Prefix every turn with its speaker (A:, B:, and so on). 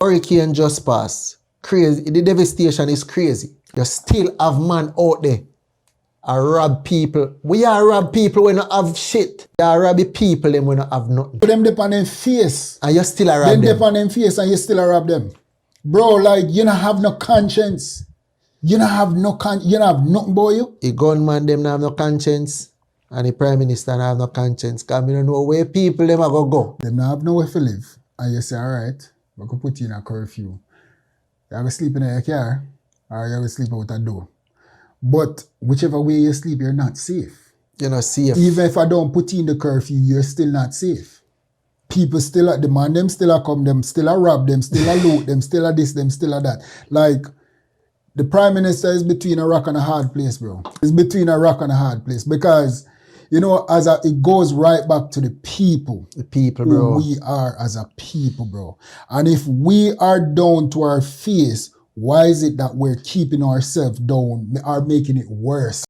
A: Hurricane just passed. Crazy. The devastation is crazy. You still have man out there. I rob people. We are rob people when you have shit. You are rob people when you have nothing.
B: Them depend on face.
A: And you still a rob them.
B: Them depend on face and you still a rob them. Bro, like, you don't have no conscience. You don't have no you don't have nothing, boy, you.
A: The gunman, them don't have no conscience. And the prime minister don't have no conscience. Because I don't know where people them are going to go.
B: Them don't have nowhere to live. And you say, all right, we could put you in a curfew. You have to sleep in your car or you have to sleep out a door. But whichever way you sleep, you're not safe.
A: You're not safe.
B: Even if I don't put you in the curfew, you're still not safe. People still at demand them, still a come, them still a rob them, still a loot them, still a this, them still a that. Like, the prime minister is between a rock and a hard place, bro. It's between a rock and a hard place because, you know, it goes right back to the people.
A: The people, bro.
B: Who we are as a people, bro. And if we are down to our face, why is it that we're keeping ourselves down or making it worse?